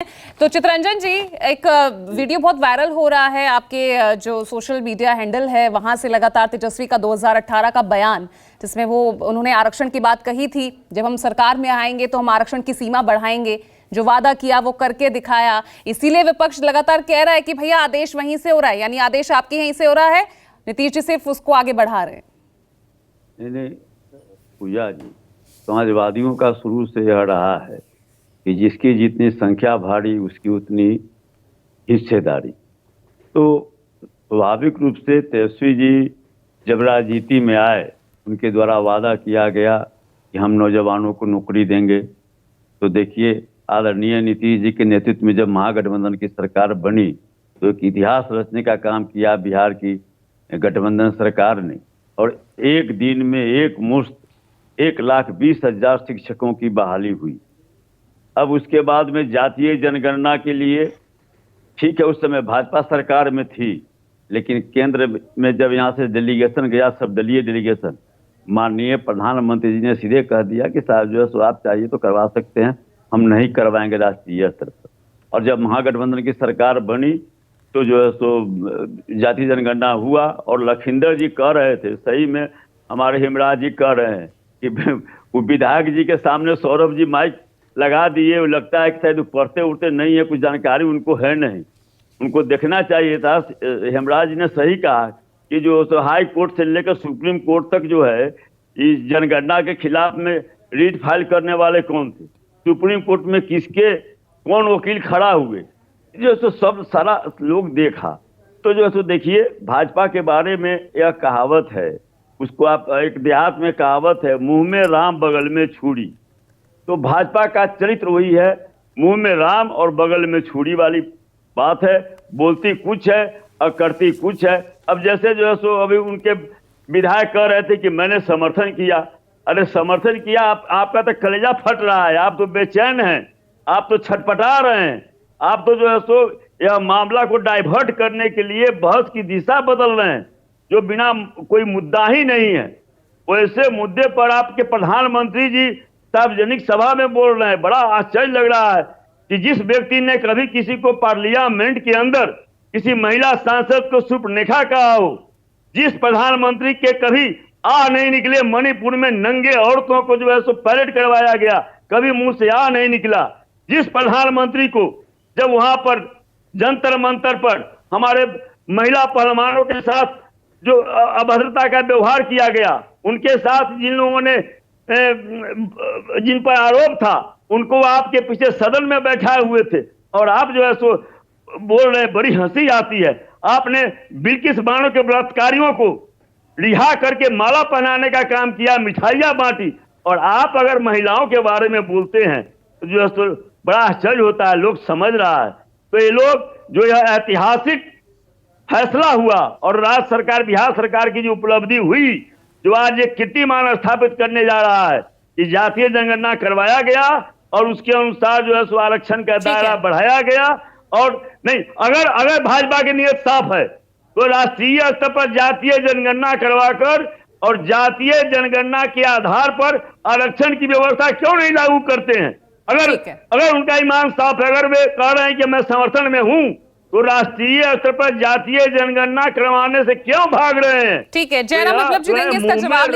तो चितरंजन जी, एक वीडियो बहुत वायरल हो रहा है, आपके जो सोशल मीडिया हैंडल है वहां से लगातार तेजस्वी का 2018 का बयान, जिसमें उन्होंने आरक्षण की बात कही थी, जब हम सरकार में आएंगे तो हम आरक्षण की सीमा बढ़ाएंगे, जो वादा किया वो करके दिखाया। इसीलिए विपक्ष लगातार कह रहा है कि भैया आदेश वहीं से हो रहा है, यानी आदेश आपके यहीं से हो रहा है, नीतीश जी सिर्फ उसको आगे बढ़ा रहे हैं। नहीं पूजा जी, समाजवादियों का शुरू से यह रहा है कि जिसकी जितनी संख्या भारी उसकी उतनी हिस्सेदारी। तो स्वाभाविक रूप से तेजस्वी जी जब राजनीति में आए, उनके द्वारा वादा किया गया कि हम नौजवानों को नौकरी देंगे। तो देखिए, आदरणीय नीतीश जी के नेतृत्व में जब महागठबंधन की सरकार बनी तो एक इतिहास रचने का काम किया बिहार की गठबंधन सरकार ने, और एक दिन में एक मुश्त 1,20,000 शिक्षकों की बहाली हुई। अब उसके बाद में जातीय जनगणना के लिए, ठीक है उस समय भाजपा सरकार में थी, लेकिन केंद्र में जब यहाँ से डेलीगेशन गया, सब दलीय डेलीगेशन, माननीय प्रधानमंत्री जी ने सीधे कह दिया कि साहब जो है सो आप चाहिए तो करवा सकते हैं, हम नहीं करवाएंगे राष्ट्रीय स्तर पर। और जब महागठबंधन की सरकार बनी तो जो है सो जातीय जनगणना हुआ, और लखिंदर जी कह रहे थे, सही में हमारे हेमराज जी कह रहे हैं कि वो विधायक जी के सामने सौरभ जी माइक लगा दिए, लगता है कि शायद पढ़ते उड़ते नहीं है, कुछ जानकारी उनको है नहीं, उनको देखना चाहिए था। हेमराज जी ने सही कहा कि जो तो हाई कोर्ट से लेकर सुप्रीम कोर्ट तक जो है इस जनगणना के खिलाफ में रीट फाइल करने वाले कौन थे, सुप्रीम कोर्ट में किसके कौन वकील खड़ा हुए, जो तो सब सारा लोग देखा। तो जो है देखिए, भाजपा के बारे में यह कहावत है, उसको आप एक देहात में कहावत है, मुंह में राम बगल में छुरी। तो भाजपा का चरित्र वही है, मुंह में राम और बगल में छुरी वाली बात है, बोलती कुछ है और करती कुछ है। अब जैसे जो है सो अभी उनके विधायक कह रहे थे कि मैंने समर्थन किया। अरे समर्थन किया, आपका तो कलेजा फट रहा है, आप तो बेचैन हैं, आप तो छटपटा रहे हैं, आप तो जो है सो यह मामला को डाइवर्ट करने के लिए बहस की दिशा बदल रहे हैं, जो बिना कोई मुद्दा ही नहीं है। वैसे मुद्दे पर आपके प्रधानमंत्री जी सार्वजनिक सभा में बोल रहे हैं। बड़ा आश्चर्य लग रहा है कि जिस व्यक्ति ने कभी किसी को पार्लियामेंट के अंदर किसी महिला सांसद को सुपनेखा कहा हो, जिस प्रधानमंत्री के कभी आ नहीं निकले, मणिपुर में नंगे औरतों को जो है सो पैरेड करवाया गया, कभी मुंह से आ नहीं निकला, जिस प्रधानमंत्री को जब वहां पर जंतर मंतर पर हमारे महिला पहलवानों के साथ जो अभद्रता का व्यवहार किया गया, उनके साथ जिन लोगों ने जिन पर आरोप था, उनको आपके पीछे सदन में बैठाए हुए थे, और आप जो है सो बोल रहे हैं। बड़ी हंसी आती है। आपने बिल्किस बानो के बलात्कारियों को रिहा करके माला पहनाने का काम किया, मिठाइयां बांटी, और आप अगर महिलाओं के बारे में बोलते हैं तो जो है सो बड़ा आश्चर्य होता है। लोग समझ रहा है। तो ये लोग जो यह ऐतिहासिक फैसला हुआ और राज्य सरकार, बिहार सरकार की जो उपलब्धि हुई, जो आज एक कीर्तिमान स्थापित करने जा रहा है कि जातीय जनगणना करवाया गया और उसके अनुसार जो है सो आरक्षण का दायरा बढ़ाया गया। और नहीं, अगर भाजपा की नीयत साफ है तो राष्ट्रीय स्तर पर जातीय जनगणना करवाकर और जातीय जनगणना के आधार पर आरक्षण की व्यवस्था क्यों नहीं लागू करते हैं। अगर उनका ईमान साफ है, अगर वे कह रहे हैं कि मैं समर्थन में हूं, तो राष्ट्रीय स्तर पर जातीय जनगणना करवाने से क्यों भाग रहे हैं। ठीक है, जयराम मतलब जी देंगे इसका जवाब।